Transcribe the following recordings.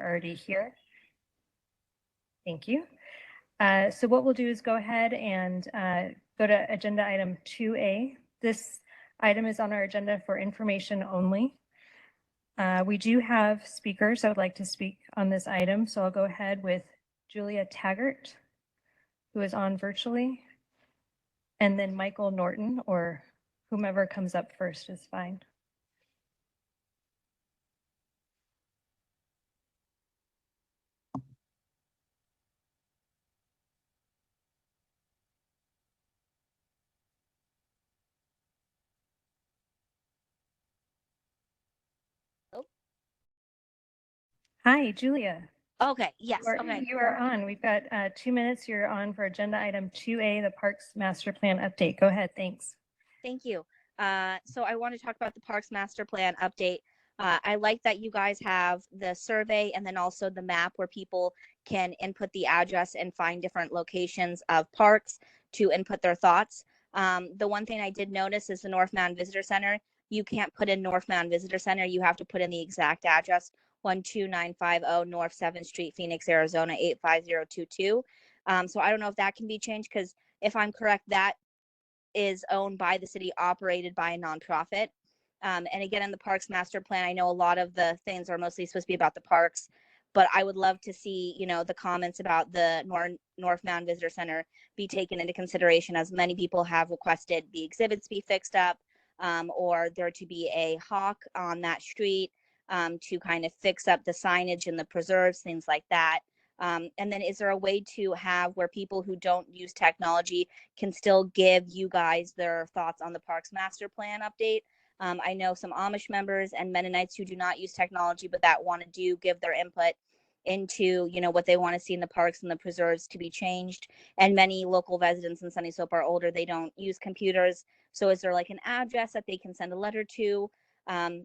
already here. Thank you. So what we'll do is go ahead and go to agenda item 2A. This item is on our agenda for information only. We do have speakers that would like to speak on this item, so I'll go ahead with Julia Taggart, who is on virtually, and then Michael Norton, or whomever comes up first is fine. Hi, Julia. Okay, yes, You are on. We've got 2 minutes. You're on for agenda item 2A, the Parks Master Plan update. Go ahead, thanks. Thank you. So I want to talk about the Parks Master Plan update. I like that you guys have the survey and then also the map where people can input the address and find different locations of parks to input their thoughts. The one thing I did notice is the North Mountain Visitor Center. You can't put in North Mountain Visitor Center. You have to put in the exact address, 12950 North 7th Street, Phoenix, Arizona, 85022. So I don't know if that can be changed, because if I'm correct, that is owned by the city, operated by a nonprofit. And again, in the Parks Master Plan, I know a lot of the things are mostly supposed to be about the parks, but I would love to see, the comments about the North Mountain Visitor Center be taken into consideration, as many people have requested the exhibits be fixed up, or there to be a hawk on that street, to kind of fix up the signage and the preserves, things like that. And then is there a way to have where people who don't use technology can still give you guys their thoughts on the Parks Master Plan update? I know some Amish members and Mennonites who do not use technology, but that want to give their input into, what they want to see in the parks and the preserves to be changed. And many local residents in Sunny Soap are older. They don't use computers. So is there like an address that they can send a letter to?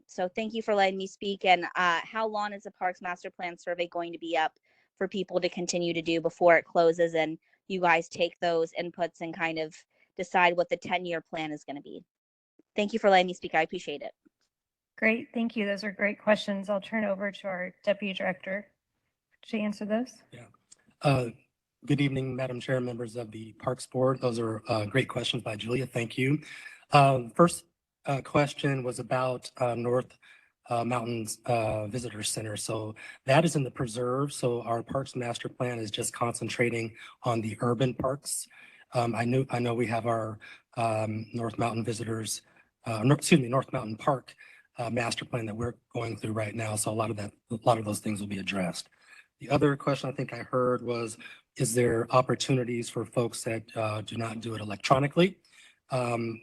So thank you for letting me speak. And how long is the Parks Master Plan survey going to be up for people to continue to do before it closes and you guys take those inputs and kind of decide what the 10-year plan is going to be? Thank you for letting me speak. I appreciate it. Great, thank you. Those are great questions. I'll turn it over to our Deputy Director to answer those. Yeah. Good evening, Madam Chair, members of the Parks Board. Those are great questions by Julia. Thank you. First question was about North Mountains Visitor Center. So that is in the preserve. So our Parks Master Plan is just concentrating on the urban parks. I know we have our North Mountain Visitors, North Mountain Park Master Plan that we're going through right now. So a lot of those things will be addressed. The other question I think I heard was, is there opportunities for folks that do not do it electronically?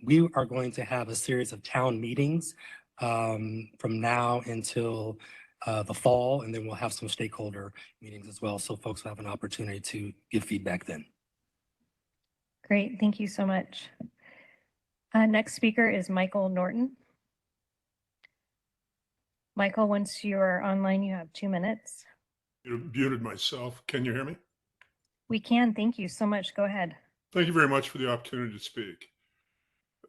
We are going to have a series of town meetings from now until the fall, and then we'll have some stakeholder meetings as well, so folks will have an opportunity to give feedback then. Great, thank you so much. Next speaker is Michael Norton. Michael, once you are online, you have 2 minutes. You muted myself. Can you hear me? We can, thank you so much. Go ahead. Thank you very much for the opportunity to speak.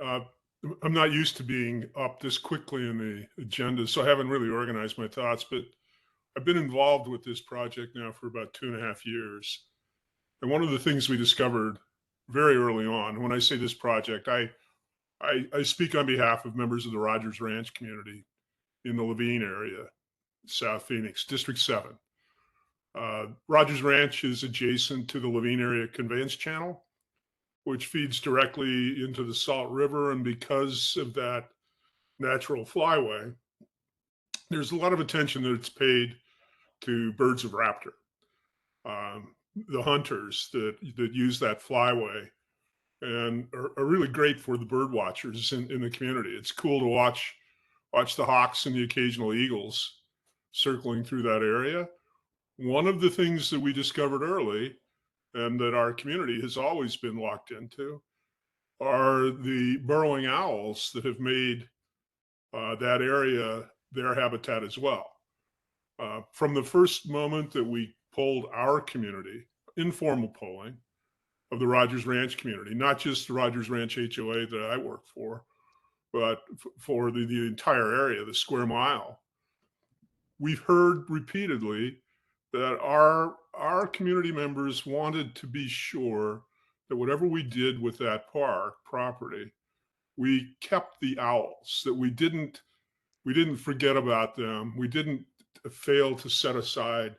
I'm not used to being up this quickly in the agenda, so I haven't really organized my thoughts, but I've been involved with this project now for about 2.5 years. And one of the things we discovered very early on, when I say this project, I speak on behalf of members of the Rogers Ranch community in the Levine area, South Phoenix, District 7. Rogers Ranch is adjacent to the Levine area conveyance channel, which feeds directly into the Salt River. And because of that natural flyway, there's a lot of attention that's paid to birds of raptor, the hunters that use that flyway, and are really great for the bird watchers in the community. It's cool to watch the hawks and the occasional eagles circling through that area. One of the things that we discovered early, and that our community has always been locked into, are the burrowing owls that have made that area their habitat as well. From the first moment that we polled our community, informal polling of the Rogers Ranch community, not just the Rogers Ranch HOA that I work for, but for the entire area, the square mile, we've heard repeatedly that our community members wanted to be sure that whatever we did with that park property, we kept the owls, that we didn't forget about them. We didn't fail to set aside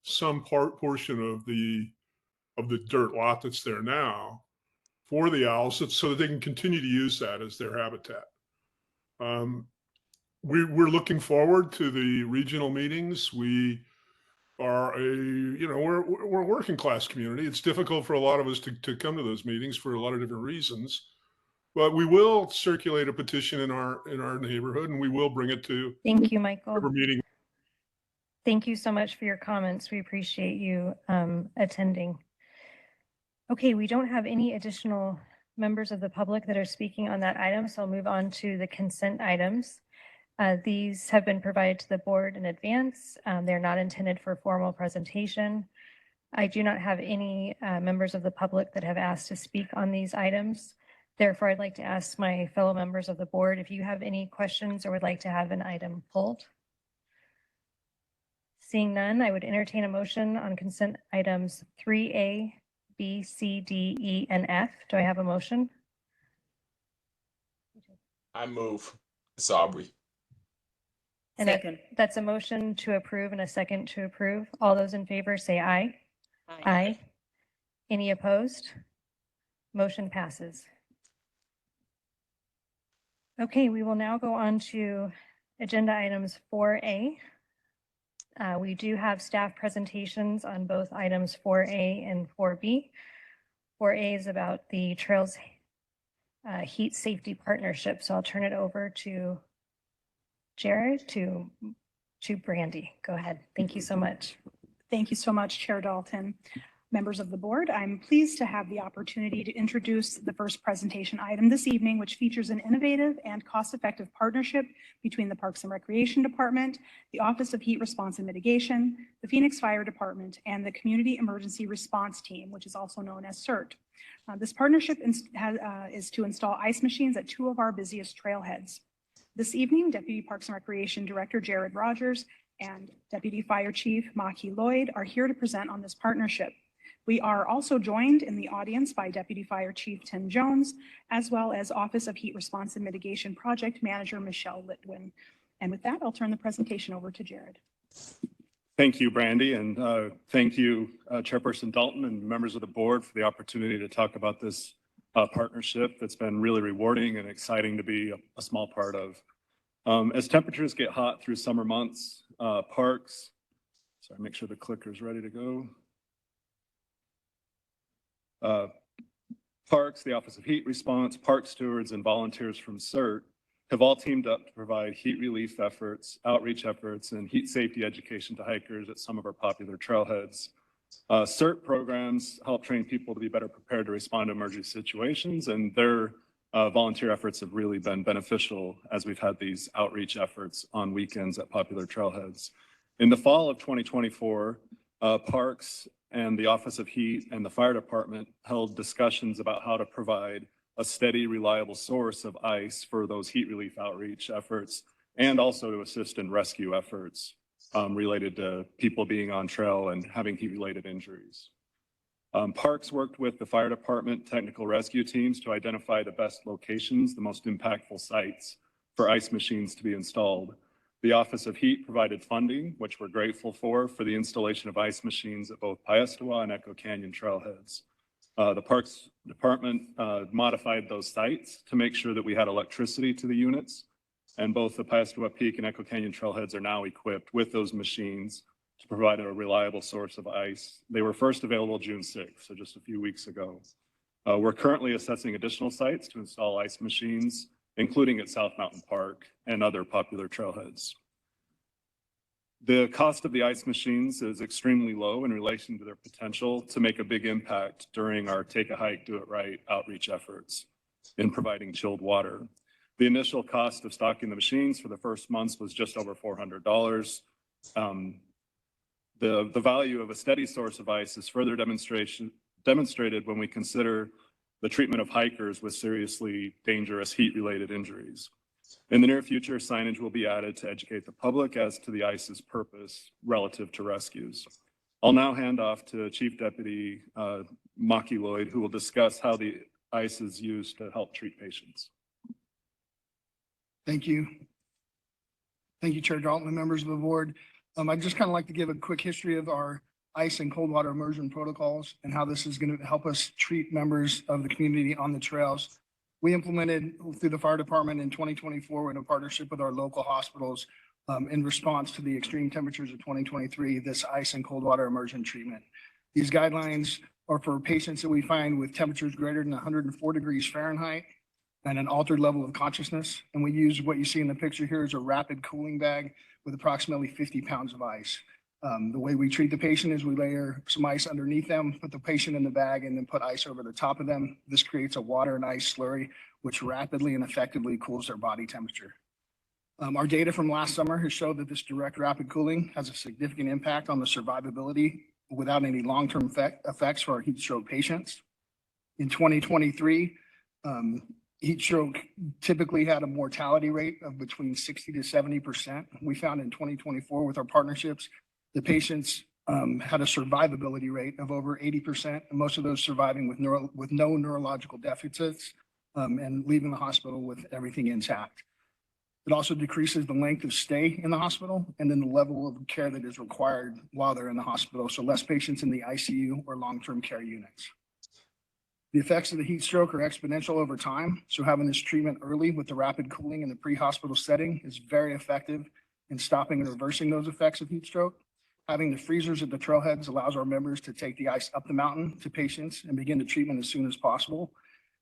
some portion of the dirt lot that's there now for the owls, so that they can continue to use that as their habitat. We're looking forward to the regional meetings. We are we're a working class community. It's difficult for a lot of us to come to those meetings for a lot of different reasons. But we will circulate a petition in our neighborhood, and we will bring it to Thank you, Michael. whatever meeting. Thank you so much for your comments. We appreciate you attending. Okay, we don't have any additional members of the public that are speaking on that item, so I'll move on to the consent items. These have been provided to the board in advance. They're not intended for formal presentation. I do not have any members of the public that have asked to speak on these items. Therefore, I'd like to ask my fellow members of the board if you have any questions or would like to have an item pulled. Seeing none, I would entertain a motion on consent items 3A, B, C, D, E, and F. Do I have a motion? I move. It's Aubrey. And that's a motion to approve and a second to approve. All those in favor say aye. Aye. Any opposed? Motion passes. Okay, we will now go on to agenda items 4A. We do have staff presentations on both items 4A and 4B. 4A is about the Trails Heat Safety Partnership. So I'll turn it over to Jared to Brandy. Go ahead. Thank you so much. Thank you so much, Chair Dalton. Members of the board, I'm pleased to have the opportunity to introduce the first presentation item this evening, which features an innovative and cost-effective partnership between the Parks and Recreation Department, the Office of Heat Response and Mitigation, the Phoenix Fire Department, and the Community Emergency Response Team, which is also known as CERT. This partnership is to install ice machines at 2 of our busiest trailheads. This evening, Deputy Parks and Recreation Director Jared Rogers and Deputy Fire Chief Maki Lloyd are here to present on this partnership. We are also joined in the audience by Deputy Fire Chief Tim Jones, as well as Office of Heat Response and Mitigation Project Manager Michelle Litwin. And with that, I'll turn the presentation over to Jared. Thank you, Brandy, and thank you, Chairperson Dalton and members of the board for the opportunity to talk about this partnership that's been really rewarding and exciting to be a small part of. As temperatures get hot through summer months, parks, sorry, make sure the clicker's ready to go. Parks, the Office of Heat Response, park stewards, and volunteers from CERT have all teamed up to provide heat relief efforts, outreach efforts, and heat safety education to hikers at some of our popular trailheads. CERT programs help train people to be better prepared to respond to emergency situations, and their volunteer efforts have really been beneficial as we've had these outreach efforts on weekends at popular trailheads. In the fall of 2024, Parks and the Office of Heat and the Fire Department held discussions about how to provide a steady, reliable source of ice for those heat relief outreach efforts, and also to assist in rescue efforts related to people being on trail and having heat-related injuries. Parks worked with the Fire Department technical rescue teams to identify the best locations, the most impactful sites for ice machines to be installed. The Office of Heat provided funding, which we're grateful for the installation of ice machines at both Piestewa and Echo Canyon trailheads. The Parks Department modified those sites to make sure that we had electricity to the units, and both the Piestewa Peak and Echo Canyon trailheads are now equipped with those machines to provide a reliable source of ice. They were first available June 6th, so just a few weeks ago. We're currently assessing additional sites to install ice machines, including at South Mountain Park and other popular trailheads. The cost of the ice machines is extremely low in relation to their potential to make a big impact during our Take a Hike, Do It Right outreach efforts in providing chilled water. The initial cost of stocking the machines for the first months was just over $400. The value of a steady source of ice is further demonstrated when we consider the treatment of hikers with seriously dangerous heat-related injuries. In the near future, signage will be added to educate the public as to the ice's purpose relative to rescues. I'll now hand off to Chief Deputy Maki Lloyd, who will discuss how the ice is used to help treat patients. Thank you. Thank you, Chair Dalton and members of the board. I'd just kind of like to give a quick history of our ice and cold water immersion protocols and how this is going to help us treat members of the community on the trails. We implemented through the fire department in 2024 in a partnership with our local hospitals in response to the extreme temperatures of 2023, this ice and cold water immersion treatment. These guidelines are for patients that we find with temperatures greater than 104 degrees Fahrenheit and an altered level of consciousness. And we use what you see in the picture here is a rapid cooling bag with approximately 50 pounds of ice. The way we treat the patient is we layer some ice underneath them, put the patient in the bag, and then put ice over the top of them. This creates a water and ice slurry, which rapidly and effectively cools their body temperature. Our data from last summer has showed that this direct rapid cooling has a significant impact on the survivability without any long-term effects for our heat stroke patients. In 2023, heat stroke typically had a mortality rate of between 60 to 70%. We found in 2024 with our partnerships, the patients had a survivability rate of over 80%, and most of those surviving with no neurological deficits and leaving the hospital with everything intact. It also decreases the length of stay in the hospital and then the level of care that is required while they're in the hospital, so less patients in the ICU or long-term care units. The effects of the heat stroke are exponential over time, so having this treatment early with the rapid cooling in the pre-hospital setting is very effective in stopping and reversing those effects of heat stroke. Having the freezers at the trailheads allows our members to take the ice up the mountain to patients and begin the treatment as soon as possible.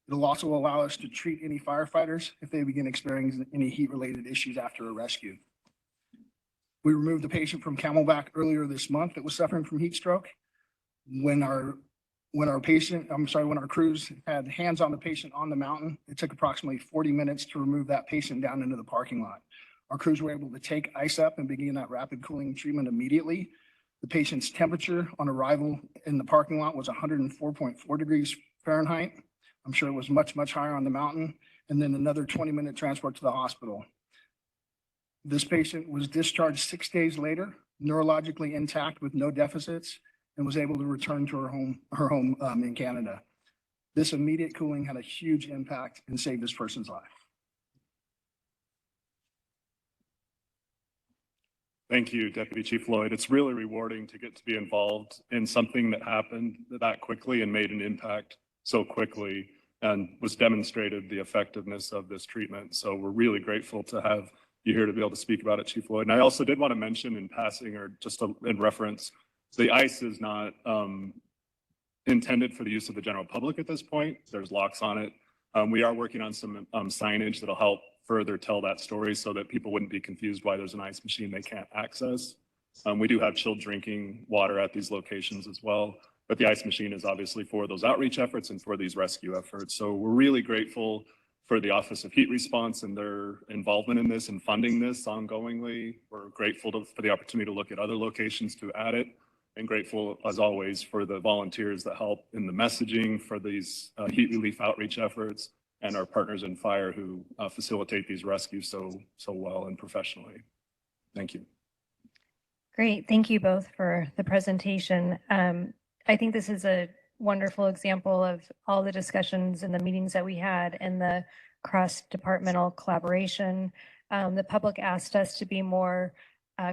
It'll also allow us to treat any firefighters if they begin experiencing any heat-related issues after a rescue. We removed the patient from Camelback earlier this month that was suffering from heat stroke. When our crews had hands on the patient on the mountain, it took approximately 40 minutes to remove that patient down into the parking lot. Our crews were able to take ice up and begin that rapid cooling treatment immediately. The patient's temperature on arrival in the parking lot was 104.4 degrees Fahrenheit. I'm sure it was much, much higher on the mountain, and then another 20-minute transport to the hospital. This patient was discharged 6 days later, neurologically intact with no deficits, and was able to return to her home in Canada. This immediate cooling had a huge impact and saved this person's life. Thank you, Deputy Chief Lloyd. It's really rewarding to get to be involved in something that happened that quickly and made an impact so quickly and was demonstrated the effectiveness of this treatment. So we're really grateful to have you here to be able to speak about it, Chief Lloyd. And I also did want to mention in passing or just in reference, the ice is not intended for the use of the general public at this point. There's locks on it. We are working on some signage that'll help further tell that story so that people wouldn't be confused why there's an ice machine they can't access. We do have chilled drinking water at these locations as well, but the ice machine is obviously for those outreach efforts and for these rescue efforts. So we're really grateful for the Office of Heat Response and their involvement in this and funding this ongoingly. We're grateful for the opportunity to look at other locations to add it, and grateful as always for the volunteers that help in the messaging for these heat relief outreach efforts, and our partners in fire who facilitate these rescues so well and professionally. Thank you. Great. Thank you both for the presentation. I think this is a wonderful example of all the discussions and the meetings that we had and the cross-departmental collaboration. The public asked us to be more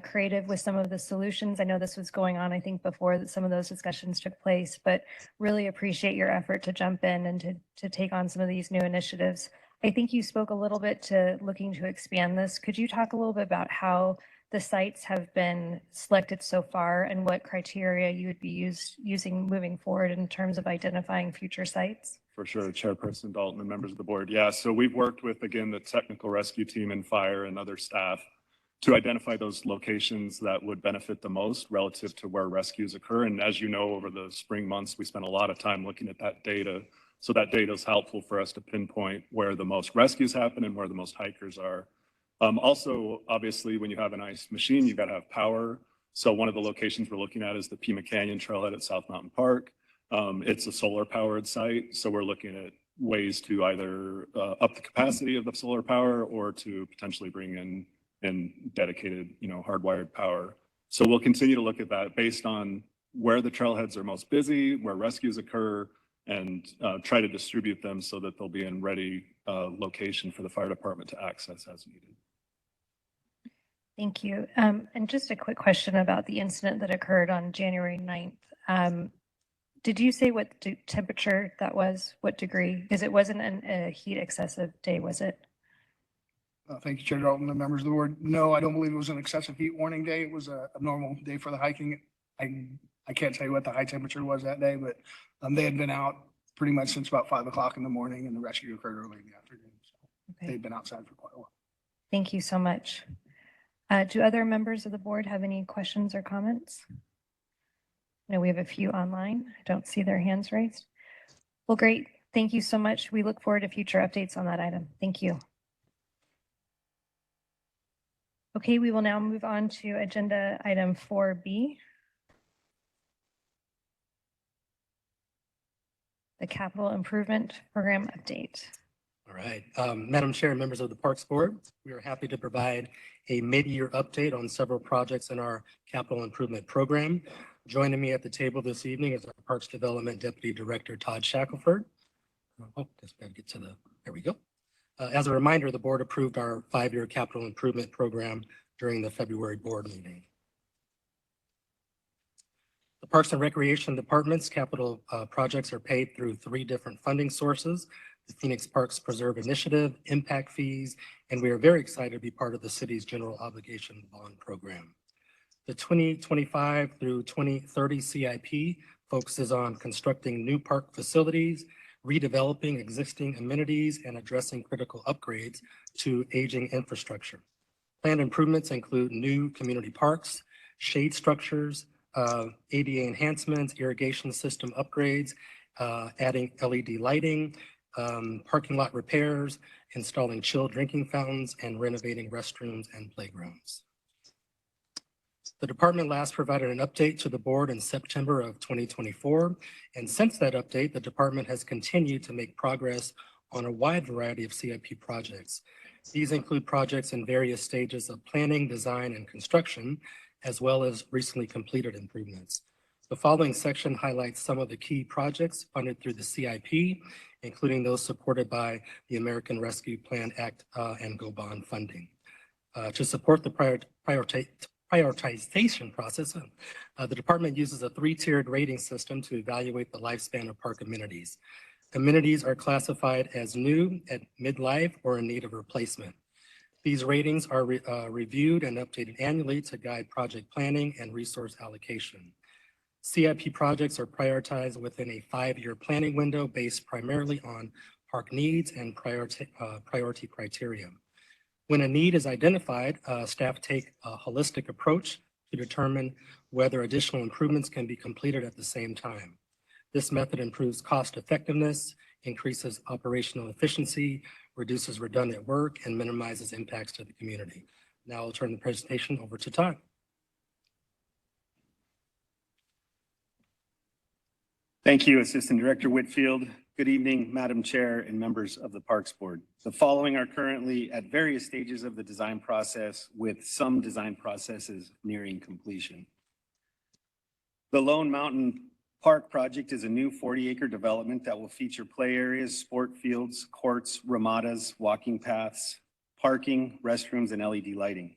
creative with some of the solutions. I know this was going on, I think, before that some of those discussions took place, but really appreciate your effort to jump in and to take on some of these new initiatives. I think you spoke a little bit to looking to expand this. Could you talk a little bit about how the sites have been selected so far and what criteria you would be using moving forward in terms of identifying future sites? For sure, Chairperson Dalton and members of the board. Yeah, so we've worked with, again, the technical rescue team and fire and other staff to identify those locations that would benefit the most relative to where rescues occur. And as you know, over the spring months, we spent a lot of time looking at that data. So that data is helpful for us to pinpoint where the most rescues happen and where the most hikers are. Also, obviously, when you have an ice machine, you've got to have power. So one of the locations we're looking at is the Pima Canyon Trailhead at South Mountain Park. It's a solar powered site. So we're looking at ways to either up the capacity of the solar power or to potentially bring in dedicated, hardwired power. So we'll continue to look at that based on where the trailheads are most busy, where rescues occur, and try to distribute them so that they'll be in ready location for the fire department to access as needed. Thank you. And just a quick question about the incident that occurred on January 9th. Did you say what temperature that was? What degree? Because it wasn't a heat excessive day, was it? Thank you, Chair Dalton and members of the board. No, I don't believe it was an excessive heat warning day. It was a normal day for the hiking. I can't tell you what the high temperature was that day, but they had been out pretty much since about 5 o'clock in the morning, and the rescue occurred early in the afternoon. So Okay. they'd been outside for quite a while. Thank you so much. Do other members of the board have any questions or comments? No, we have a few online. I don't see their hands raised. Well, great. Thank you so much. We look forward to future updates on that item. Thank you. Okay, we will now move on to agenda item 4B. The capital improvement program update. All right. Madam Chair and members of the Parks Board, we are happy to provide a mid-year update on several projects in our capital improvement program. Joining me at the table this evening is our Parks Development Deputy Director, Todd Shackelford. Oh, just gotta get to the, there we go. As a reminder, the board approved our 5-year capital improvement program during the February board meeting. The Parks and Recreation Department's capital projects are paid through 3 different funding sources: the Phoenix Parks Preserve Initiative, impact fees, and we are very excited to be part of the city's general obligation bond program. The 2025 through 2030 CIP focuses on constructing new park facilities, redeveloping existing amenities, and addressing critical upgrades to aging infrastructure. Planned improvements include new community parks, shade structures, ADA enhancements, irrigation system upgrades, adding LED lighting, parking lot repairs, installing chilled drinking fountains, and renovating restrooms and playgrounds. The department last provided an update to the board in September of 2024, and since that update, the department has continued to make progress on a wide variety of CIP projects. These include projects in various stages of planning, design, and construction, as well as recently completed improvements. The following section highlights some of the key projects funded through the CIP, including those supported by the American Rescue Plan Act and GO Bond funding. To support the prioritization process, the department uses a 3-tiered rating system to evaluate the lifespan of park amenities. Amenities are classified as new, at midlife, or in need of replacement. These ratings are reviewed and updated annually to guide project planning and resource allocation. CIP projects are prioritized within a 5-year planning window based primarily on park needs and priority criteria. When a need is identified, staff take a holistic approach to determine whether additional improvements can be completed at the same time. This method improves cost effectiveness, increases operational efficiency, reduces redundant work, and minimizes impacts to the community. Now I'll turn the presentation over to Todd. Thank you, Assistant Director Whitfield. Good evening, Madam Chair and members of the Parks Board. The following are currently at various stages of the design process, with some design processes nearing completion. The Lone Mountain Park project is a new 40-acre development that will feature play areas, sport fields, courts, ramadas, walking paths, parking, restrooms, and LED lighting.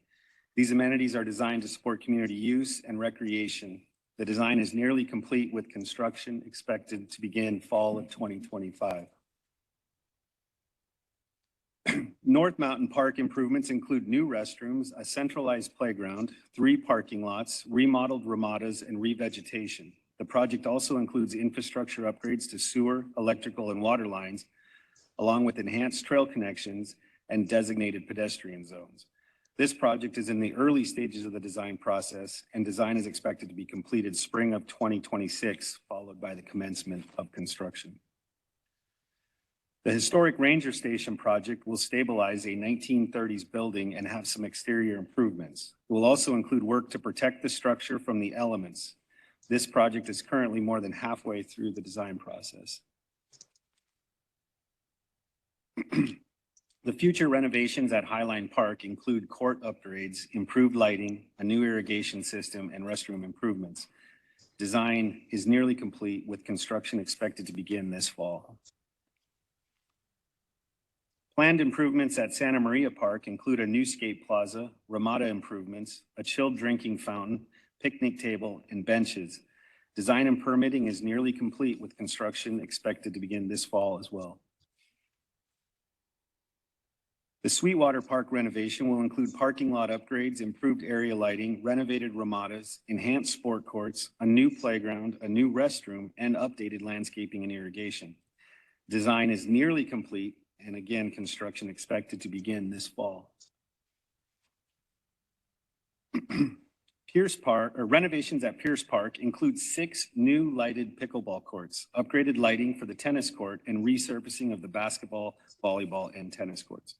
These amenities are designed to support community use and recreation. The design is nearly complete, with construction expected to begin fall of 2025. North Mountain Park improvements include new restrooms, a centralized playground, 3 parking lots, remodeled ramadas, and revegetation. The project also includes infrastructure upgrades to sewer, electrical, and water lines, along with enhanced trail connections and designated pedestrian zones. This project is in the early stages of the design process, and design is expected to be completed spring of 2026, followed by the commencement of construction. The historic Ranger Station project will stabilize a 1930s building and have some exterior improvements. It will also include work to protect the structure from the elements. This project is currently more than halfway through the design process. The future renovations at Highline Park include court upgrades, improved lighting, a new irrigation system, and restroom improvements. Design is nearly complete with construction expected to begin this fall. Planned improvements at Santa Maria Park include a new skate plaza, Ramada improvements, a chilled drinking fountain, picnic table, and benches. Design and permitting is nearly complete with construction expected to begin this fall as well. The Sweetwater Park renovation will include parking lot upgrades, improved area lighting, renovated Ramadas, enhanced sport courts, a new playground, a new restroom, and updated landscaping and irrigation. Design is nearly complete, and again, construction expected to begin this fall. Pierce Park, or renovations at Pierce Park include 6 new lighted pickleball courts, upgraded lighting for the tennis court, and resurfacing of the basketball, volleyball, and tennis courts.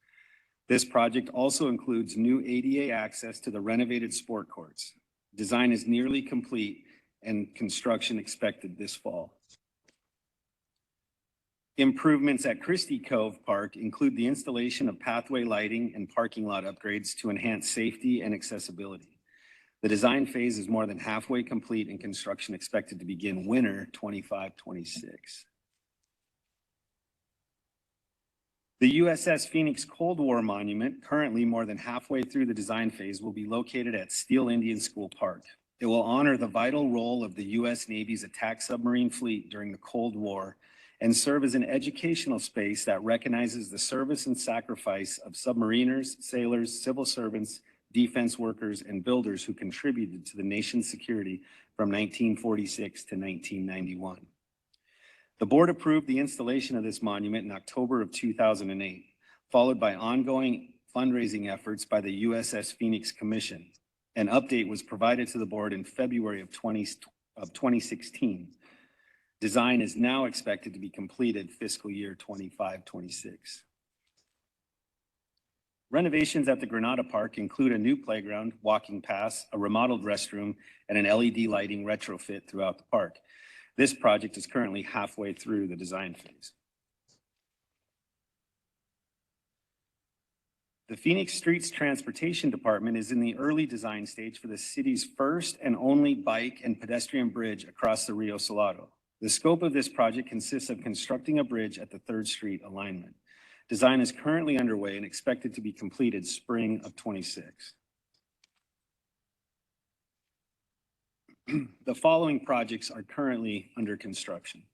This project also includes new ADA access to the renovated sport courts. Design is nearly complete and construction expected this fall. Improvements at Christie Cove Park include the installation of pathway lighting and parking lot upgrades to enhance safety and accessibility. The design phase is more than halfway complete and construction expected to begin winter 25-26. The USS Phoenix Cold War Monument, currently more than halfway through the design phase, will be located at Steele Indian School Park. It will honor the vital role of the U.S. Navy's attack submarine fleet during the Cold War and serve as an educational space that recognizes the service and sacrifice of submariners, sailors, civil servants, defense workers, and builders who contributed to the nation's security from 1946 to 1991. The board approved the installation of this monument in October of 2008, followed by ongoing fundraising efforts by the USS Phoenix Commission. An update was provided to the board in February of 2016. Design is now expected to be completed fiscal year 25-26. Renovations at the Granada Park include a new playground, walking paths, a remodeled restroom, and an LED lighting retrofit throughout the park. This project is currently halfway through the design phase. The Phoenix Streets Transportation Department is in the early design stage for the city's first and only bike and pedestrian bridge across the Rio Salado. The scope of this project consists of constructing a bridge at the 3rd Street alignment. Design is currently underway and expected to be completed spring of 26. The following projects are currently under construction.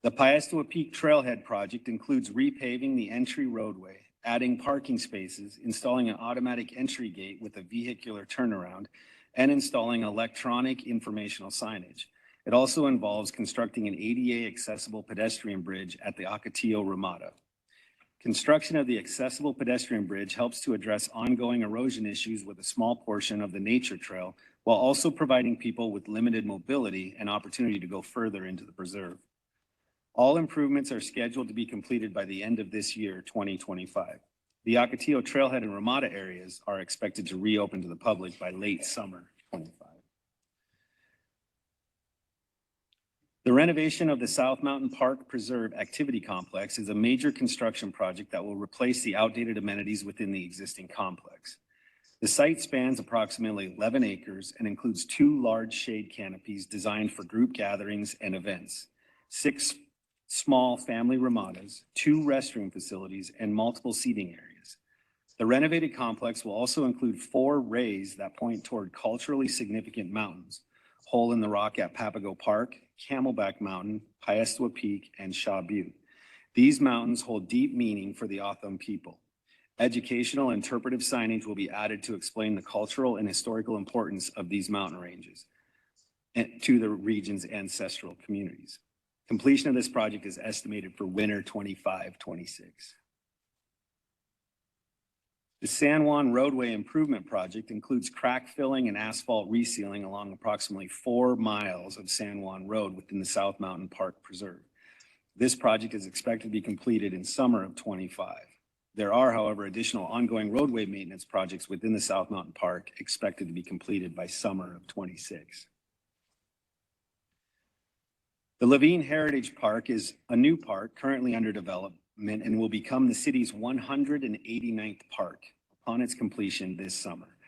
The Paestua Peak Trailhead project includes repaving the entry roadway, adding parking spaces, installing an automatic entry gate with a vehicular turnaround, and installing electronic informational signage. It also involves constructing an ADA accessible pedestrian bridge at the Ocotillo Ramada. Construction of the accessible pedestrian bridge helps to address ongoing erosion issues with a small portion of the nature trail, while also providing people with limited mobility an opportunity to go further into the preserve. All improvements are scheduled to be completed by the end of this year, 2025. The Ocotillo Trailhead and Ramada areas are expected to reopen to the public by late summer 25. The renovation of the South Mountain Park Preserve Activity Complex is a major construction project that will replace the outdated amenities within the existing complex. The site spans approximately 11 acres and includes 2 large shade canopies designed for group gatherings and events, 6 small family ramadas, 2 restroom facilities, and multiple seating areas. The renovated complex will also include 4 rays that point toward culturally significant mountains: Hole in the Rock at Papago Park, Camelback Mountain, Paestua Peak, and Shaw Butte. These mountains hold deep meaning for the O'odham people. Educational interpretive signage will be added to explain the cultural and historical importance of these mountain ranges and to the region's ancestral communities. Completion of this project is estimated for winter 25-26. The San Juan Roadway Improvement Project includes crack filling and asphalt resealing along approximately 4 miles of San Juan Road within the South Mountain Park Preserve. This project is expected to be completed in summer of 25. There are, however, additional ongoing roadway maintenance projects within the South Mountain Park expected to be completed by summer of 26. The Levine Heritage Park is a new park currently under development and will become the city's 189th park upon its completion this summer.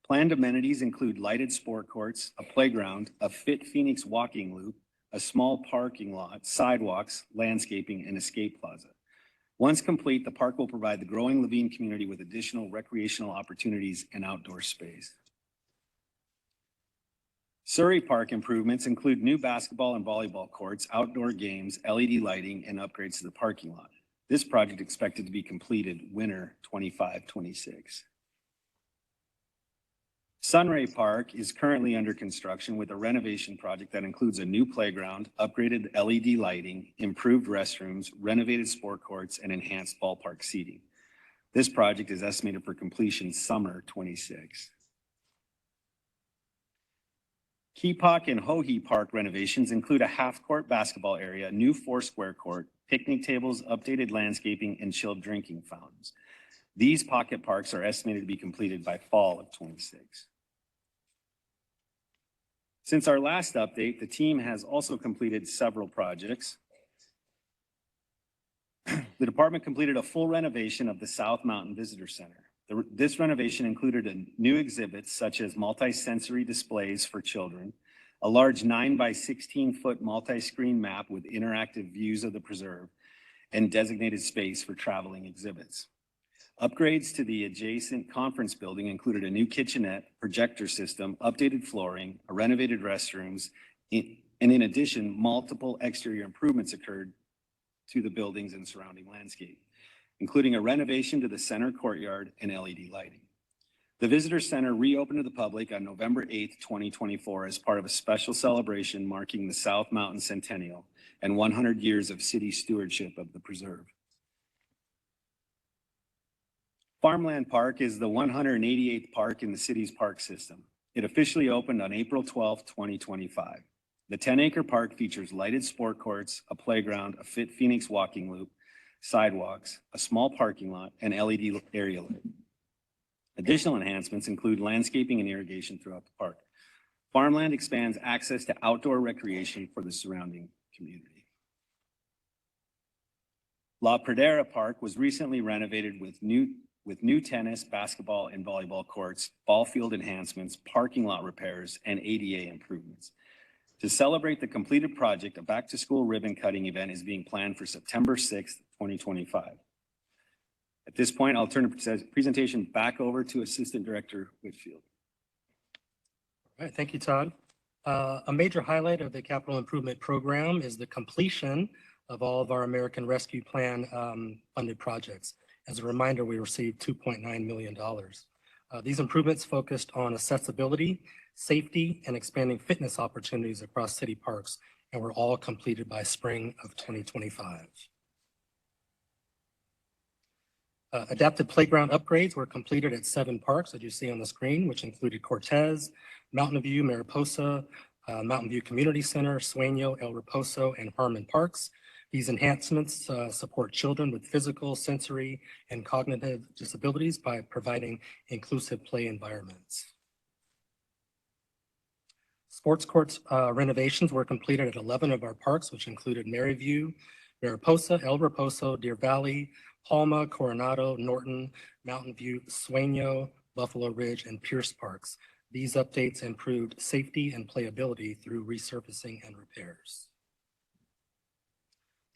Planned amenities include lighted sport courts, a playground, a Fit Phoenix walking loop, a small parking lot, sidewalks, landscaping, and escape plaza. Once complete, the park will provide the growing Levine community with additional recreational opportunities and outdoor space. Surrey Park improvements include new basketball and volleyball courts, outdoor games, LED lighting, and upgrades to the parking lot. This project expected to be completed winter 25-26. Sunray Park is currently under construction with a renovation project that includes a new playground, upgraded LED lighting, improved restrooms, renovated sport courts, and enhanced ballpark seating. This project is estimated for completion summer 26. Keepauk and Hohe Park renovations include a half-court basketball area, new 4-square court, picnic tables, updated landscaping, and chilled drinking fountains. These pocket parks are estimated to be completed by fall of 26. Since our last update, the team has also completed several projects. The department completed a full renovation of the South Mountain Visitor Center. This renovation included new exhibits such as multi-sensory displays for children, a large 9-by-16-foot multi-screen map with interactive views of the preserve, and designated space for traveling exhibits. Upgrades to the adjacent conference building included a new kitchenette, projector system, updated flooring, a renovated restrooms, and in addition, multiple exterior improvements occurred to the buildings and surrounding landscape, including a renovation to the center courtyard and LED lighting. The Visitor Center reopened to the public on November 8th, 2024 as part of a special celebration marking the South Mountain Centennial and 100 years of city stewardship of the preserve. Farmland Park is the 188th park in the city's park system. It officially opened on April 12, 2025. The 10-acre park features lighted sport courts, a playground, a Fit Phoenix walking loop, sidewalks, a small parking lot, and LED area light. Additional enhancements include landscaping and irrigation throughout the park. Farmland expands access to outdoor recreation for the surrounding community. La Pradera Park was recently renovated with new tennis, basketball, and volleyball courts, ball field enhancements, parking lot repairs, and ADA improvements. To celebrate the completed project, a back-to-school ribbon cutting event is being planned for September 6th, 2025. At this point, I'll turn the presentation back over to Assistant Director Whitfield. All right, thank you, Todd. A major highlight of the capital improvement program is the completion of all of our American Rescue Plan funded projects. As a reminder, we received $2.9 million. These improvements focused on accessibility, safety, and expanding fitness opportunities across city parks, and were all completed by spring of 2025. Adaptive playground upgrades were completed at 7 parks, as you see on the screen, which included Cortez, Mountain View, Mariposa, Mountain View Community Center, Sueño, El Reposo, and Harmon Parks. These enhancements support children with physical, sensory, and cognitive disabilities by providing inclusive play environments. Sports courts renovations were completed at 11 of our parks, which included Maryview, Mariposa, El Reposo, Deer Valley, Palma, Coronado, Norton, Mountain View, Sueño, Buffalo Ridge, and Pierce Parks. These updates improved safety and playability through resurfacing and repairs.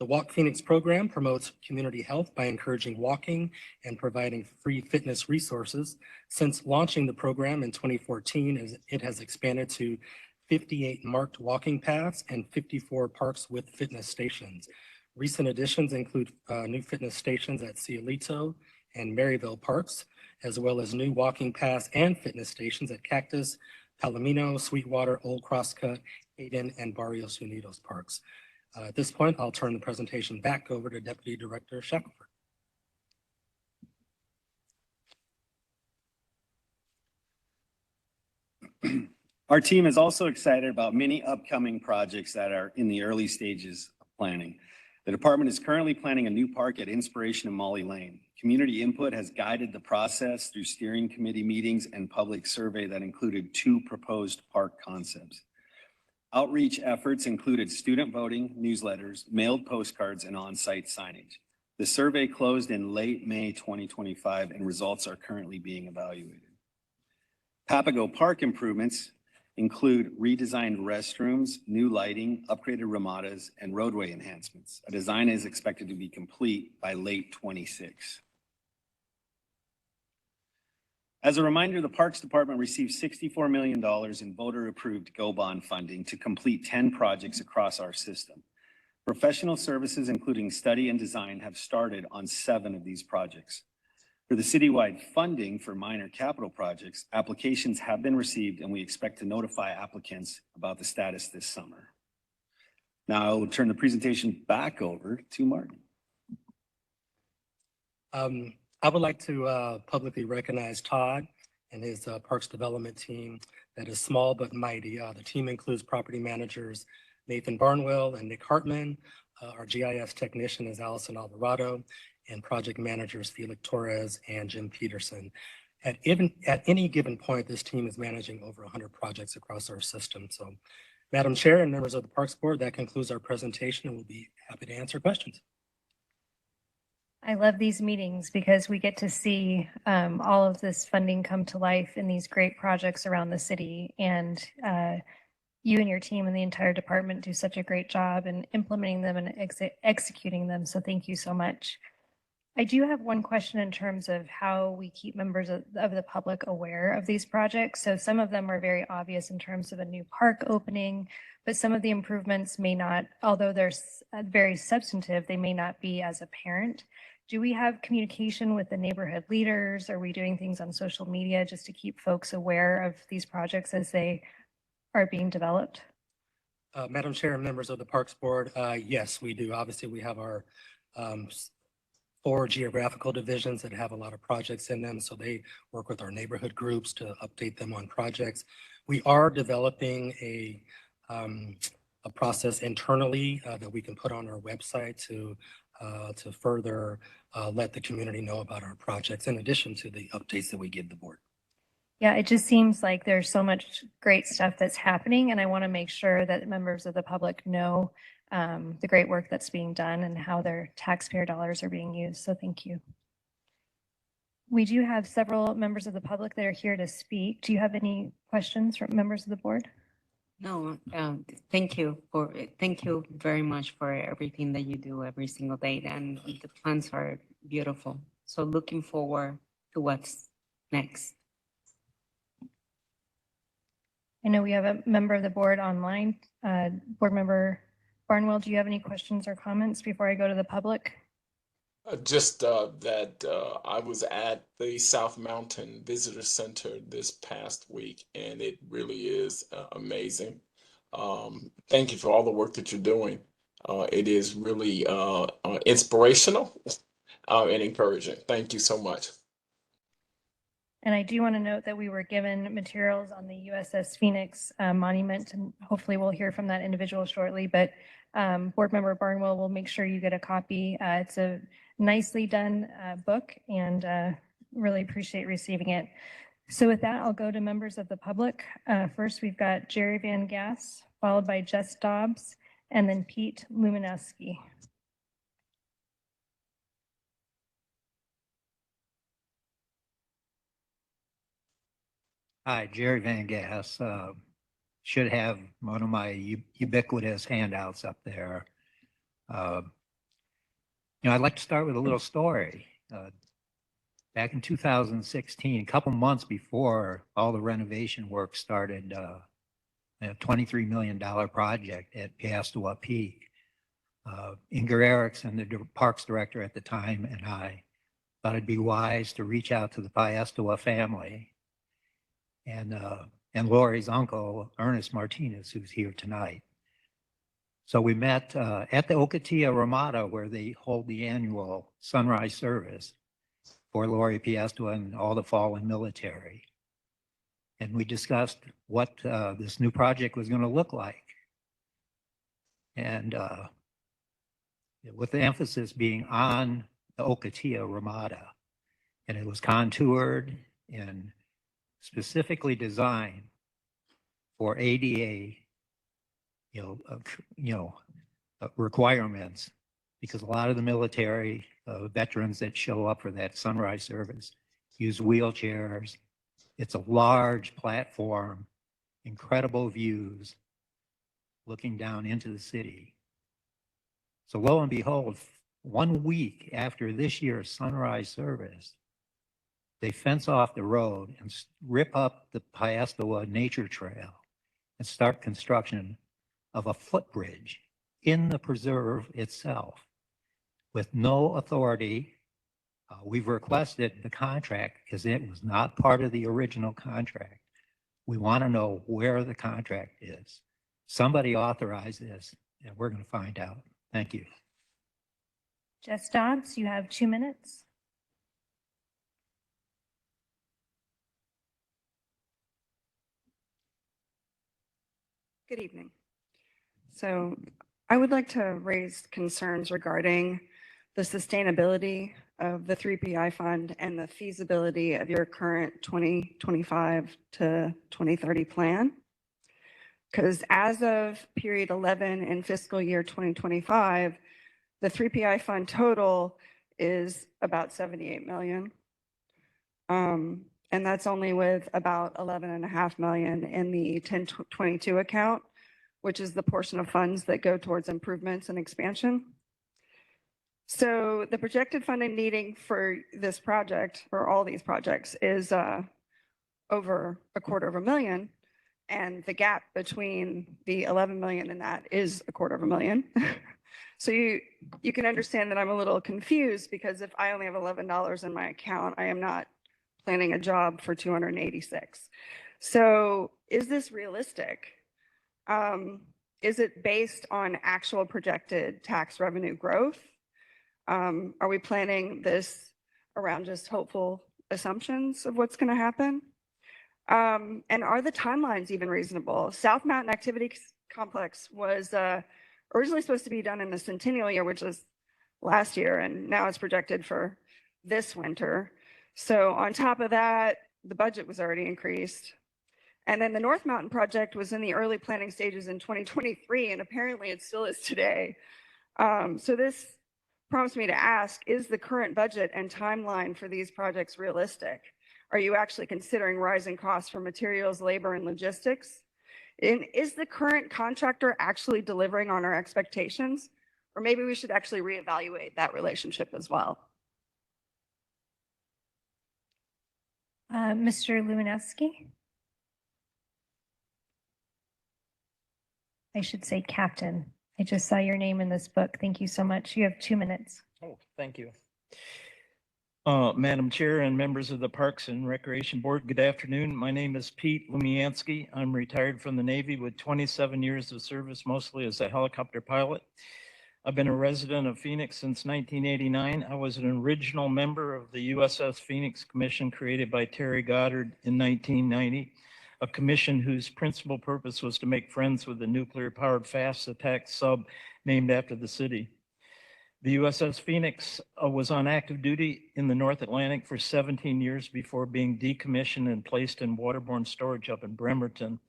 The Walk Phoenix program promotes community health by encouraging walking and providing free fitness resources. Since launching the program in 2014, it has expanded to 58 marked walking paths and 54 parks with fitness stations. Recent additions include new fitness stations at Cielito and Maryville Parks, as well as new walking paths and fitness stations at Cactus, Palomino, Sweetwater, Old Crosscut, Hayden, and Barrios Unidos Parks. At this point, I'll turn the presentation back over to Deputy Director Shackelford. Our team is also excited about many upcoming projects that are in the early stages of planning. The department is currently planning a new park at Inspiration and Molly Lane. Community input has guided the process through steering committee meetings and public survey that included 2 proposed park concepts. Outreach efforts included student voting, newsletters, mailed postcards, and on-site signage. The survey closed in late May 2025, and results are currently being evaluated. Papago Park improvements include redesigned restrooms, new lighting, upgraded ramadas, and roadway enhancements. A design is expected to be complete by late 26. As a reminder, the Parks Department received $64 million in voter-approved GO bond funding to complete 10 projects across our system. Professional services, including study and design, have started on 7 of these projects. For the citywide funding for minor capital projects, applications have been received, and we expect to notify applicants about the status this summer. Now I will turn the presentation back over to Martin. I would like to publicly recognize Todd and his Parks Development team that is small but mighty. The team includes property managers Nathan Barnwell and Nick Hartman. Our GIS technician is Allison Alvarado, and project managers Felix Torres and Jim Peterson. At any given point, this team is managing over 100 projects across our system. So, Madam Chair and members of the Parks Board, that concludes our presentation, and we'll be happy to answer questions. I love these meetings because we get to see all of this funding come to life in these great projects around the city. And you and your team and the entire department do such a great job in implementing them and executing them. So thank you so much. I do have one question in terms of how we keep members of the public aware of these projects. So some of them are very obvious in terms of a new park opening, but some of the improvements may not, although they're very substantive, they may not be as apparent. Do we have communication with the neighborhood leaders? Are we doing things on social media just to keep folks aware of these projects as they are being developed? Madam Chair and members of the Parks Board, yes, we do. Obviously, we have our 4 geographical divisions that have a lot of projects in them, so they work with our neighborhood groups to update them on projects. We are developing a process internally that we can put on our website to further let the community know about our projects, in addition to the updates that we give the board. Yeah, it just seems like there's so much great stuff that's happening, and I want to make sure that members of the public know the great work that's being done and how their taxpayer dollars are being used. So thank you. We do have several members of the public that are here to speak. Do you have any questions from members of the board? No, thank you very much for everything that you do every single day, and the plans are beautiful. So looking forward to what's next. I know we have a member of the board online. Board member Barnwell, do you have any questions or comments before I go to the public? Just that I was at the South Mountain Visitor Center this past week, and it really is amazing. Thank you for all the work that you're doing. It is really inspirational and encouraging. Thank you so much. And I do want to note that we were given materials on the USS Phoenix monument, and hopefully we'll hear from that individual shortly, but board member Barnwell will make sure you get a copy. It's a nicely done book, and really appreciate receiving it. So with that, I'll go to members of the public. First, we've got Jerry Van Gass, followed by Jess Dobbs, and then Pete Lumineski. Hi, Jerry Van Gass. Should have one of my ubiquitous handouts up there. I'd like to start with a little story. Back in 2016, a couple months before all the renovation work started, a $23 million project at Piastawa Peak. Inger Erickson, the parks director at the time, and I thought it'd be wise to reach out to the Piastawa family and Lori's uncle, Ernest Martinez, who's here tonight. So we met at the Ocotillo Ramada, where they hold the annual sunrise service for Lori Piastawa and all the fallen military. And we discussed what this new project was going to look like. And with the emphasis being on the Ocotillo Ramada. And it was contoured and specifically designed for ADA, requirements, because a lot of the military veterans that show up for that sunrise service use wheelchairs, It's a large platform, incredible views looking down into the city. So lo and behold, 1 week after this year's sunrise service, they fence off the road and rip up the Piastowa Nature Trail and start construction of a footbridge in the preserve itself with no authority. We've requested the contract because it was not part of the original contract. We want to know where the contract is. Somebody authorized this, and we're going to find out. Thank you. Jess Dobbs, you have 2 minutes. Good evening. So I would like to raise concerns regarding the sustainability of the 3PI fund and the feasibility of your current 2025 to 2030 plan. Because as of period 11 in fiscal year 2025, the 3PI fund total is about 78 million. And that's only with about 11.5 million in the 1022 account, which is the portion of funds that go towards improvements and expansion. So the projected funding needing for this project, or all these projects, is over $250,000. And the gap between the 11 million and that is $250,000. So you can understand that I'm a little confused, because if I only have $11 in my account, I am not planning a job for 286. So is this realistic? Is it based on actual projected tax revenue growth? Are we planning this around just hopeful assumptions of what's going to happen? And are the timelines even reasonable? South Mountain Activity Complex was originally supposed to be done in the centennial year, which was last year, and now it's projected for this winter. So on top of that, the budget was already increased. And then the North Mountain project was in the early planning stages in 2023, and apparently it still is today. So this prompts me to ask, is the current budget and timeline for these projects realistic? Are you actually considering rising costs for materials, labor, and logistics? And is the current contractor actually delivering on our expectations? Or maybe we should actually reevaluate that relationship as well. Mr. Luminowski? I should say Captain. I just saw your name in this book. Thank you so much. You have 2 minutes. Oh, thank you. Madam Chair and members of the Parks and Recreation Board, good afternoon. My name is Pete Lumiansky. I'm retired from the Navy with 27 years of service, mostly as a helicopter pilot. I've been a resident of Phoenix since 1989. I was an original member of the USS Phoenix Commission created by Terry Goddard in 1990, a commission whose principal purpose was to make friends with the nuclear-powered fast attack sub named after the city. The USS Phoenix was on active duty in the North Atlantic for 17 years before being decommissioned and placed in waterborne storage up in Bremerton,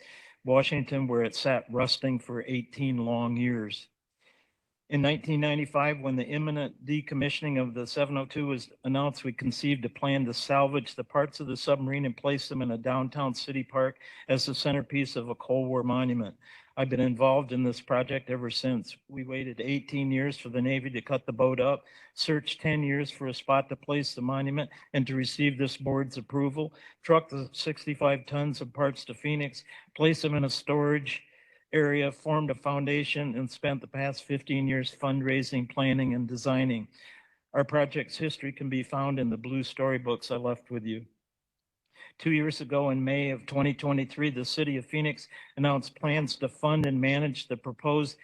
Washington, where it sat rusting for 18 long years. In 1995, when the imminent decommissioning of the 702 was announced, we conceived a plan to salvage the parts of the submarine and place them in a downtown city park as the centerpiece of a Cold War monument. I've been involved in this project ever since. We waited 18 years for the Navy to cut the boat up, searched 10 years for a spot to place the monument and to receive this board's approval, trucked the 65 tons of parts to Phoenix, placed them in a storage area, formed a foundation, and spent the past 15 years fundraising, planning, and designing. Our project's history can be found in the blue storybooks I left with you. 2 years ago, in May of 2023, the city of Phoenix announced plans to fund and manage the proposed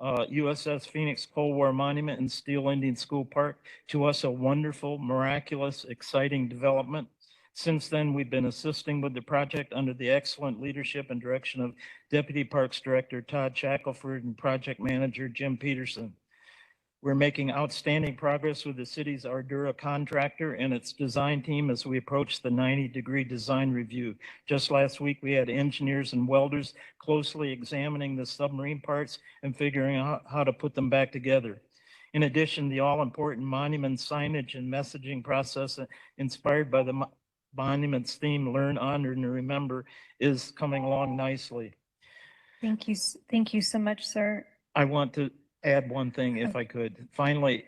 USS Phoenix Cold War Monument in Steel Indian School Park. To us, a wonderful, miraculous, exciting development. Since then, we've been assisting with the project under the excellent leadership and direction of Deputy Parks Director Todd Shackelford and Project Manager Jim Peterson. We're making outstanding progress with the city's Ardura contractor and its design team as we approach the 90-degree design review. Just last week, we had engineers and welders closely examining the submarine parts and figuring out how to put them back together. In addition, the all-important monument signage and messaging process inspired by the Monuments theme, Learn, Honor, and Remember, is coming along nicely. Thank you. Thank you so much, sir. I want to add one thing, if I could. Finally,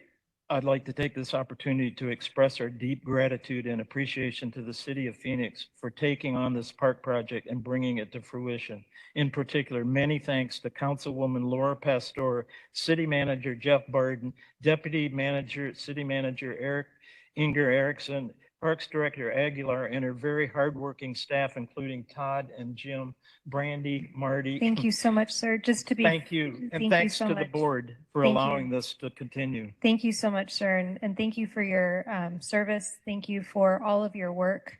I'd like to take this opportunity to express our deep gratitude and appreciation to the city of Phoenix for taking on this park project and bringing it to fruition. In particular, many thanks to Councilwoman Laura Pastor, City Manager Jeff Barden, Deputy Manager, City Manager Inger Erickson, Parks Director Aguilar, and her very hardworking staff, including Todd and Jim, Brandy, Marty. Thank you so much, sir. Just to be. Thank you. And Thank you thanks so to the much. board for Thank you. allowing this to continue. Thank you so much, sir. And thank you for your service. Thank you for all of your work.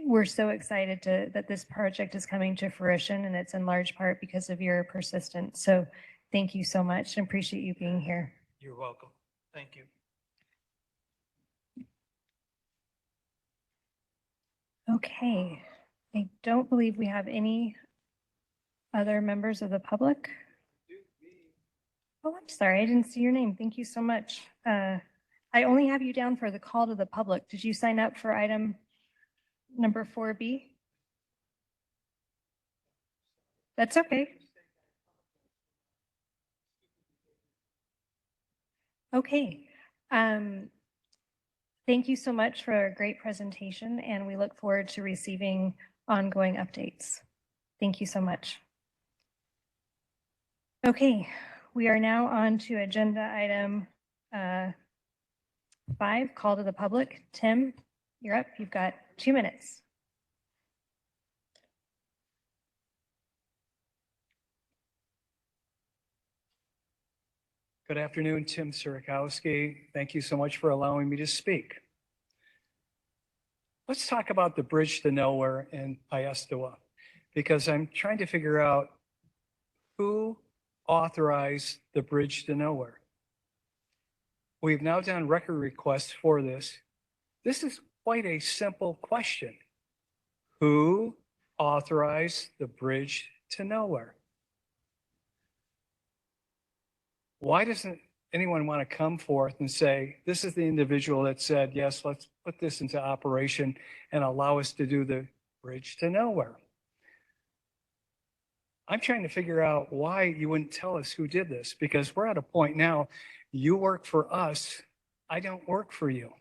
We're so excited that this project is coming to fruition, and it's in large part because of your persistence. So thank you so much and appreciate you being here. You're welcome. Thank you. Okay. I don't believe we have any other members of the public. Oh, I'm sorry. I didn't see your name. Thank you so much. I only have you down for the call to the public. Did you sign up for item number 4B? That's okay. Okay. Thank you so much for a great presentation, and we look forward to receiving ongoing updates. Thank you so much. Okay, we are now on to agenda item 5, call to the public. Tim, you're up. You've got 2 minutes. Good afternoon, Tim Sirikowski. Thank you so much for allowing me to speak. Let's talk about the bridge to nowhere in Piestewa, because I'm trying to figure out who authorized the bridge to nowhere. We've now done record requests for this. This is quite a simple question. Who authorized the bridge to nowhere? Why doesn't anyone want to come forth and say, this is the individual that said, yes, let's put this into operation and allow us to do the bridge to nowhere? I'm trying to figure out why you wouldn't tell us who did this, because we're at a point now, you work for us, I don't work for you.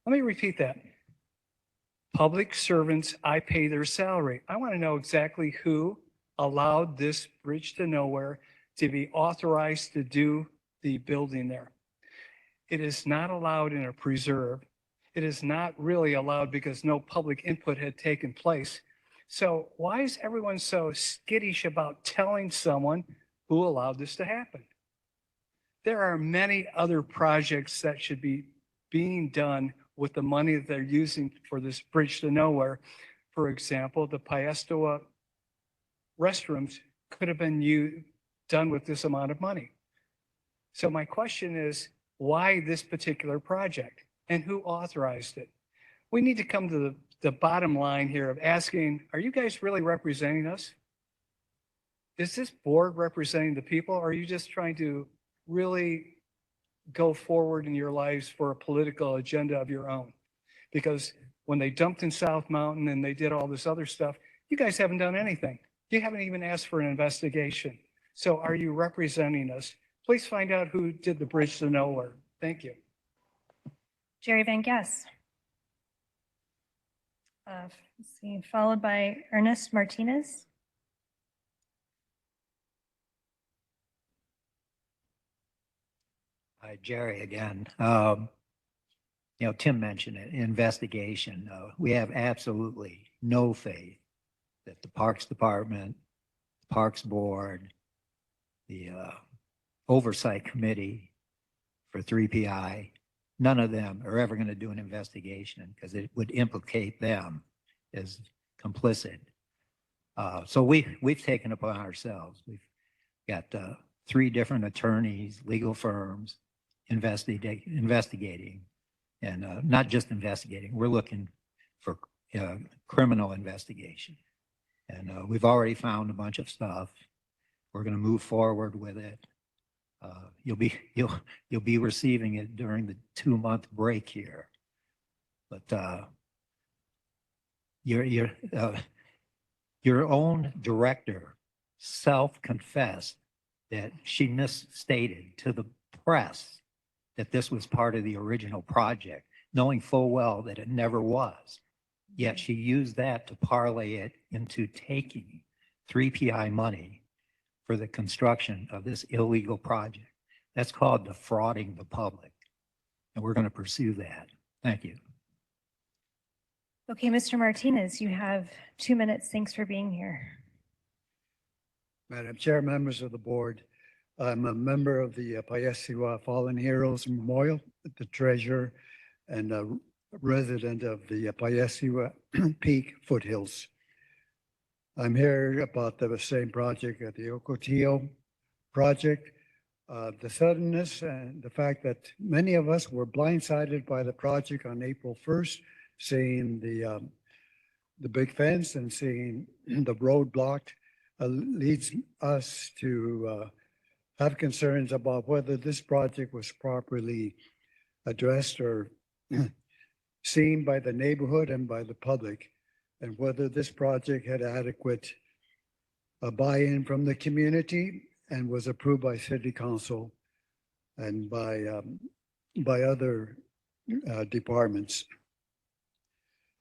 Let me repeat that. Public servants, I pay their salary. I want to know exactly who allowed this bridge to nowhere to be authorized to do the building there. It is not allowed in a preserve. It is not really allowed because no public input had taken place. So why is everyone so skittish about telling someone who allowed this to happen? There are many other projects that should be being done with the money that they're using for this bridge to nowhere. For example, the Piestewa restrooms could have been done with this amount of money. So my question is, why this particular project and who authorized it? We need to come to the bottom line here of asking, are you guys really representing us? Is this board representing the people, or are you just trying to really go forward in your lives for a political agenda of your own? Because when they dumped in South Mountain and they did all this other stuff, you guys haven't done anything. You haven't even asked for an investigation. So are you representing us? Please find out who did the bridge to nowhere. Thank you. Jerry Van Gass. Let's see, followed by Ernest Martinez. Hi, Jerry again. Tim mentioned it, investigation. We have absolutely no faith that the Parks Department, Parks Board, the Oversight Committee for 3PI, none of them are ever going to do an investigation because it would implicate them as complicit. So we've taken it upon ourselves. We've got 3 different attorneys, legal firms investigating, and not just investigating. We're looking for criminal investigation, and we've already found a bunch of stuff. We're going to move forward with it. You'll be receiving it during the 2-month break here. but your your own director self-confessed that she misstated to the press that this was part of the original project, knowing full well that it never was. Yet she used that to parlay it into taking 3PI money for the construction of this illegal project. That's called defrauding the public. And we're going to pursue that. Thank you. Okay, Mr. Martinez, you have 2 minutes. Thanks for being here. Madam Chair, members of the board, I'm a member of the Payasiwa Fallen Heroes Memorial, the treasurer and a resident of the Payasiwa Peak Foothills. I'm here about the same project at the Ocotillo project. The suddenness and the fact that many of us were blindsided by the project on April 1st, seeing the big fence and seeing the road blocked leads us to have concerns about whether this project was properly addressed or seen by the neighborhood and by the public, and whether this project had adequate buy-in from the community and was approved by City Council and by other departments.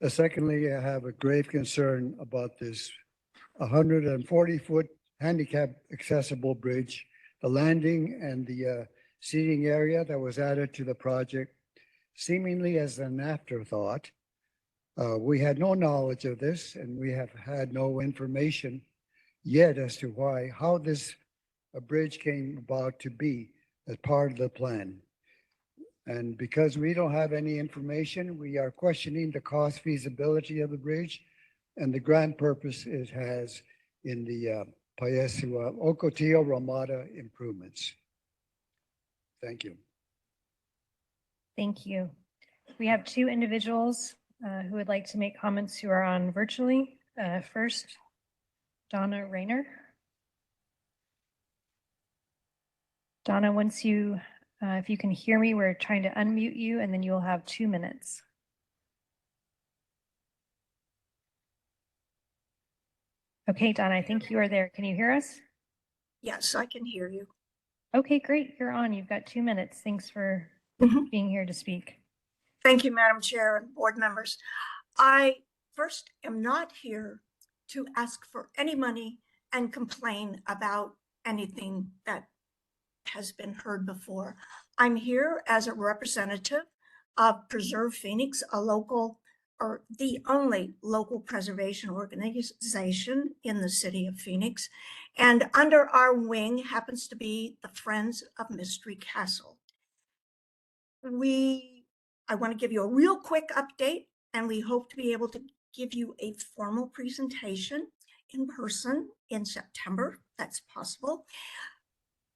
Secondly, I have a grave concern about this 140-foot handicap accessible bridge, the landing and the seating area that was added to the project, seemingly as an afterthought. We had no knowledge of this, and we have had no information yet as to how this bridge came about to be as part of the plan. And because we don't have any information, we are questioning the cost feasibility of the bridge and the grand purpose it has in the Payasiwa Ocotillo Ramada improvements. Thank you. Thank you. We have 2 individuals who would like to make comments who are on virtually. First, Donna Rayner. Donna, once you, if you can hear me, we're trying to unmute you and then you'll have 2 minutes. Okay, Donna, I think you are there. Can you hear us? Yes, I can hear you. Okay, great. You're on. You've got 2 minutes. Thanks for being here to speak. Thank you, Madam Chair and board members. I first am not here to ask for any money and complain about anything that has been heard before. I'm here as a representative of Preserve Phoenix, a local or the only local preservation organization in the city of Phoenix. And under our wing happens to be the Friends of Mystery Castle. I want to give you a real quick update, and we hope to be able to give you a formal presentation in person in September. That's possible.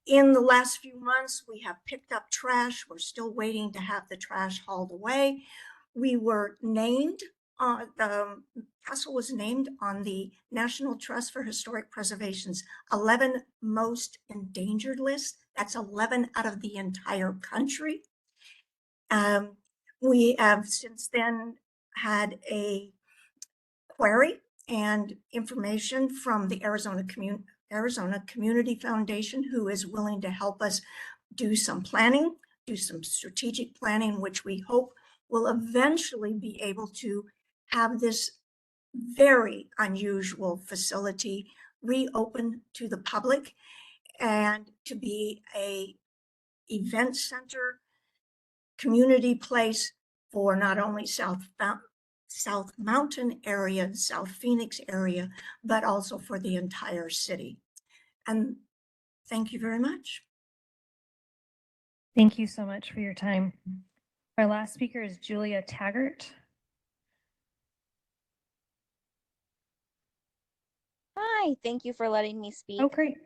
In the last few months, we have picked up trash. We're still waiting to have the trash hauled away. We were named, the castle was named on the National Trust for Historic Preservation's 11 most endangered list. That's 11 out of the entire country. We have since then had a query and information from the Arizona Community Foundation, who is willing to help us do some planning, do some strategic planning, which we hope will eventually be able to have this very unusual facility reopen to the public and to be a event center, community place for not only South Mountain area, South Phoenix area, but also for the entire city. And thank you very much. Thank you so much for your time. Our last speaker is Julia Taggart. Hi, thank you for letting me speak. Oh, great.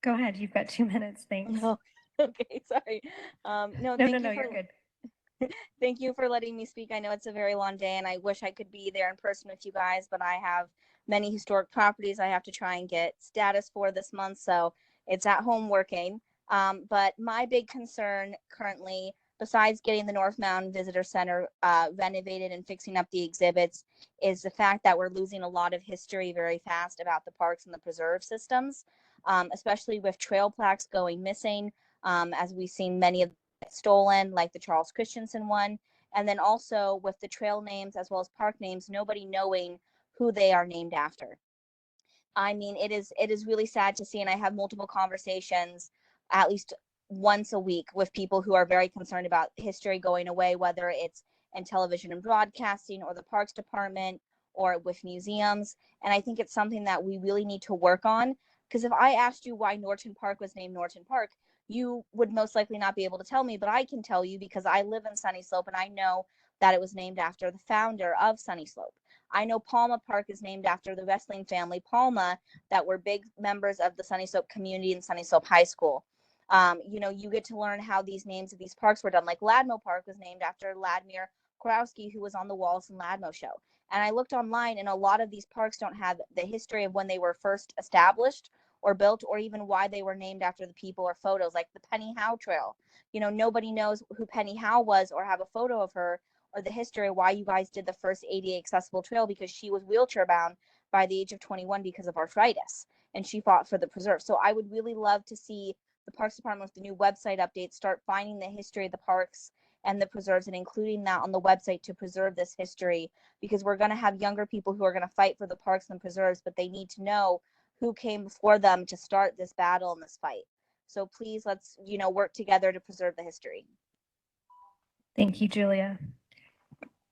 Go ahead. You've got 2 minutes. Thanks. No, okay, sorry. No, Thank you you're for good. thank you for letting me speak. I know it's a very long day and I wish I could be there in person with you guys, but I have many historic properties I have to try and get status for this month, so it's at home working. But my big concern currently besides getting the North Mountain Visitor Center renovated and fixing up the exhibits, is the fact that we're losing a lot of history very fast about the parks and the preserve systems, especially with trail plaques going missing, as we've seen many of them stolen, like the Charles Christensen one. And then also with the trail names as well as park names, nobody knowing who they are named after. I mean, it is really sad to see, and I have multiple conversations at least once a week with people who are very concerned about history going away, whether it's in television and broadcasting or the parks department or with museums. And I think it's something that we really need to work on, because if I asked you why Norton Park was named Norton Park, you would most likely not be able to tell me, but I can tell you because I live in Sunny Slope and I know that it was named after the founder of Sunny Slope. I know Palma Park is named after the wrestling family Palma that were big members of the Sunny Slope community and Sunny Slope High School. You know, you get to learn how these names of these parks were done. Like Ladmo Park was named after Vladimir Kurowski, who was on the Wallace and Ladmo show. And I looked online, and a lot of these parks don't have the history of when they were first established or built, or even why they were named after the people or photos, like the Penny Howe Trail. You know, nobody knows who Penny Howe was or have a photo of her or the history of why you guys did the first ADA accessible trail, because she was wheelchair bound by the age of 21 because of arthritis, and she fought for the preserve. So I would really love to see the Parks Department with the new website updates start finding the history of the parks and the preserves and including that on the website to preserve this history, because we're going to have younger people who are going to fight for the parks and preserves, but they need to know who came before them to start this battle and this fight. So please, let's, you know, work together to preserve the history. Thank you, Julia.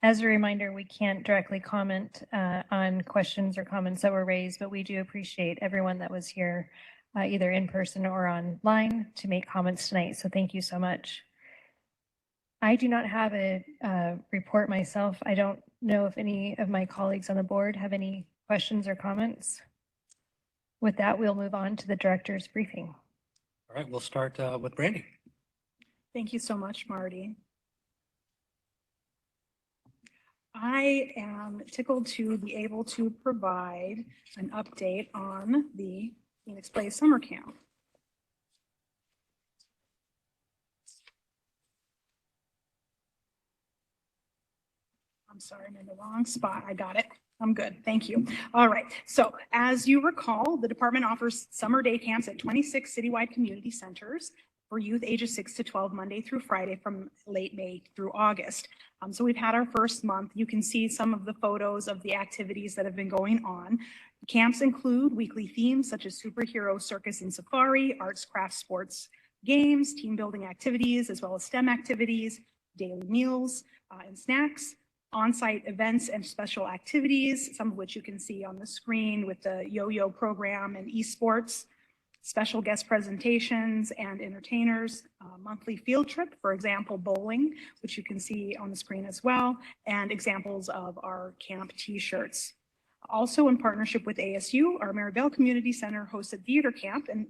As a reminder, we can't directly comment on questions or comments that were raised, but we do appreciate everyone that was here either in person or online to make comments tonight. So thank you so much. I do not have a report myself. I don't know if any of my colleagues on the board have any questions or comments. With that, we'll move on to the director's briefing. All right, we'll start with Brandy. Thank you so much, Marty. I am tickled to be able to provide an update on the Phoenix Play Summer Camp. I'm sorry, I'm in the wrong spot. I got it. I'm good. Thank you. All right. So as you recall, the department offers summer day camps at 26 citywide community centers for youth ages 6 to 12, Monday through Friday from late May through August. So we've had our first month. You can see some of the photos of the activities that have been going on. Camps include weekly themes such as superhero, circus, and safari, arts, crafts, sports, games, team building activities, as well as STEM activities, daily meals and snacks, on-site events and special activities, some of which you can see on the screen with the yo-yo program and esports, special guest presentations and entertainers, monthly field trip, for example, bowling, which you can see on the screen as well, and examples of our camp t-shirts. Also in partnership with ASU, our Maryvale Community Center hosted theater camp and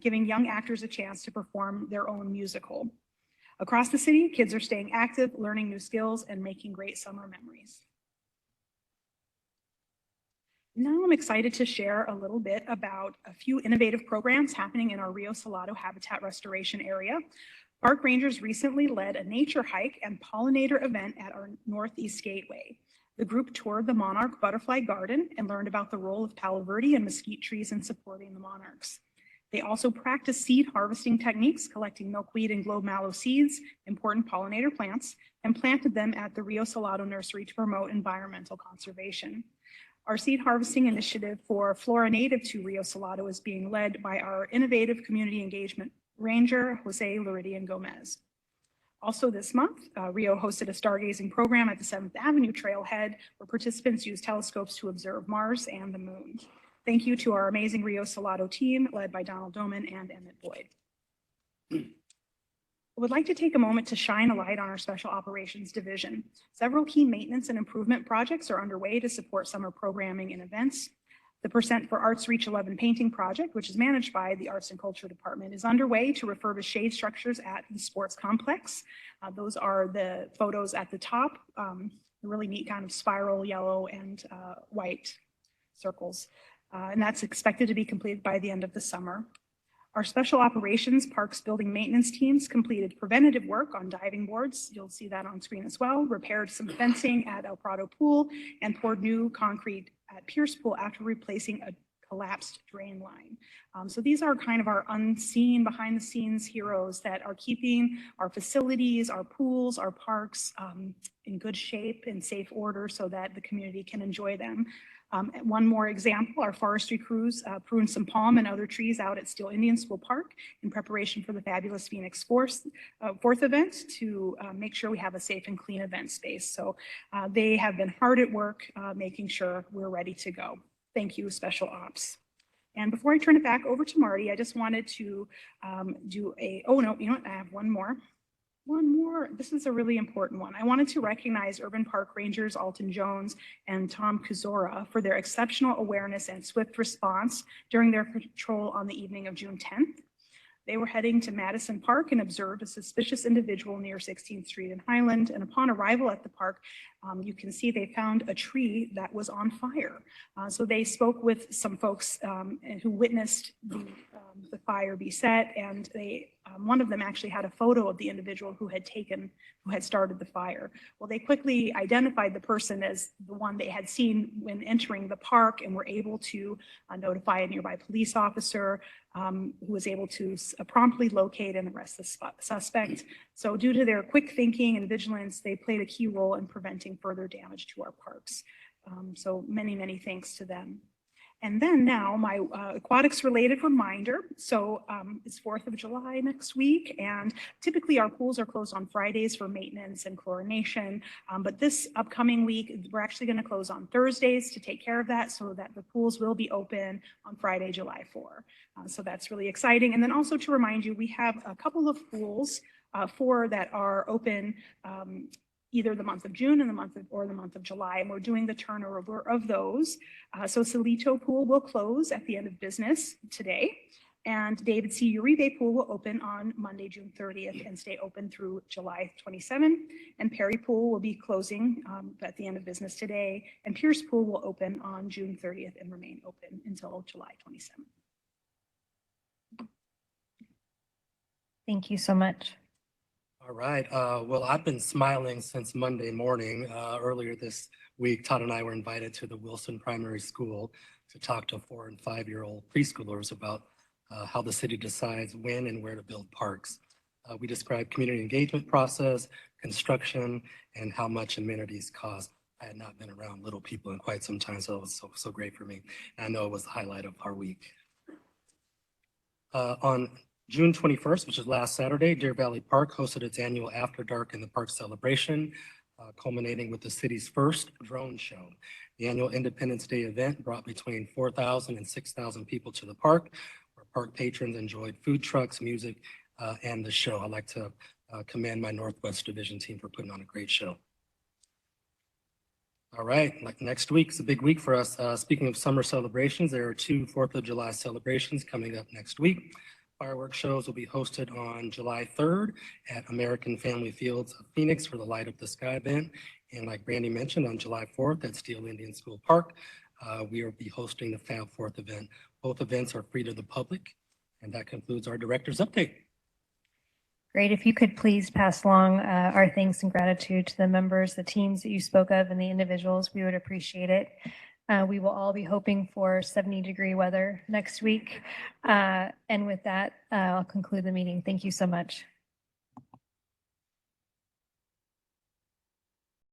giving young actors a chance to perform their own musical. Across the city, kids are staying active, learning new skills, and making great summer memories. Now I'm excited to share a little bit about a few innovative programs happening in our Rio Salado habitat restoration area. Park rangers recently led a nature hike and pollinator event at our Northeast Gateway. The group toured the monarch butterfly garden and learned about the role of Palo Verde and mesquite trees in supporting the monarchs. They also practiced seed harvesting techniques, collecting milkweed and globe mallow seeds, important pollinator plants, and planted them at the Rio Salado Nursery to promote environmental conservation. Our seed harvesting initiative for flora native to Rio Salado is being led by our innovative community engagement ranger, Jose Luridian Gomez. Also this month, Rio hosted a stargazing program at the 7th Avenue Trailhead where participants used telescopes to observe Mars and the moon. Thank you to our amazing Rio Salado team led by Donald Doman and Emmett Boyd. I would like to take a moment to shine a light on our Special Operations Division. Several key maintenance and improvement projects are underway to support summer programming and events. The Percent for Arts Reach 11 painting project, which is managed by the Arts and Culture Department, is underway to refurbish shade structures at the sports complex. Those are the photos at the top, the really neat kind of spiral yellow and white circles. And that's expected to be completed by the end of the summer. Our special operations parks building maintenance teams completed preventative work on diving boards. You'll see that on screen as well. Repaired some fencing at El Prado Pool and poured new concrete at Pierce Pool after replacing a collapsed drain line. So these are kind of our unseen, behind the scenes heroes that are keeping our facilities, our pools, our parks in good shape and safe order so that the community can enjoy them. One more example, our forestry crews pruned some palm and other trees out at Steele Indian School Park in preparation for the fabulous Phoenix 4th event to make sure we have a safe and clean event space. So they have been hard at work making sure we're ready to go. Thank you, Special Ops. And before I turn it back over to Marty, I just wanted to do oh no, you know what, I have one more. This is a really important one. I wanted to recognize Urban Park Rangers Alton Jones and Tom Kuzora for their exceptional awareness and swift response during their patrol on the evening of June 10th. They were heading to Madison Park and observed a suspicious individual near 16th Street and Highland. And upon arrival at the park, you can see they found a tree that was on fire. So they spoke with some folks who witnessed the fire be set, and one of them actually had a photo of the individual who had started the fire. Well, they quickly identified the person as the one they had seen when entering the park and were able to notify a nearby police officer who was able to promptly locate and arrest the suspect. So due to their quick thinking and vigilance, they played a key role in preventing further damage to our parks. So many, many thanks to them. And then now my aquatics related reminder. So it's 4th of July next week, and typically our pools are closed on Fridays for maintenance and chlorination. But this upcoming week, we're actually going to close on Thursdays to take care of that so that the pools will be open on Friday, July 4. So that's really exciting. And then also to remind you, we have a couple of pools, 4 that are open either the month of June and or the month of July, and we're doing the turnover of those. So Salito Pool will close at the end of business today, and David C. Uribe Pool will open on Monday, June 30th and stay open through July 27. And Perry Pool will be closing at the end of business today, and Pierce Pool will open on June 30th and remain open until July 27th. Thank you so much. All right. Well, I've been smiling since Monday morning. Earlier this week, Todd and I were invited to the Wilson Primary School to talk to 4- and 5-year-old preschoolers about how the city decides when and where to build parks. We described community engagement process, construction, and how much amenities cost. I had not been around little people in quite some time, so it was so great for me. And I know it was the highlight of our week. On June 21st, which is last Saturday, Deer Valley Park hosted its annual After Dark in the Park celebration, culminating with the city's first drone show. The annual Independence Day event brought between 4,000 and 6,000 people to the park, where park patrons enjoyed food trucks, music, and the show. I'd like to commend my Northwest Division team for putting on a great show. All right, like next week's a big week for us. Speaking of summer celebrations, there are 2 4th of July celebrations coming up next week. Fireworks shows will be hosted on July 3rd at American Family Fields of Phoenix for the Light Up the Sky event. And like Brandy mentioned, on July 4th at Steele Indian School Park, we will be hosting the Fab 4th event. Both events are free to the public. And that concludes our director's update. Great. If you could please pass along our thanks and gratitude to the members, the teams that you spoke of, and the individuals, we would appreciate it. We will all be hoping for 70-degree weather next week. And with that, I'll conclude the meeting. Thank you so much.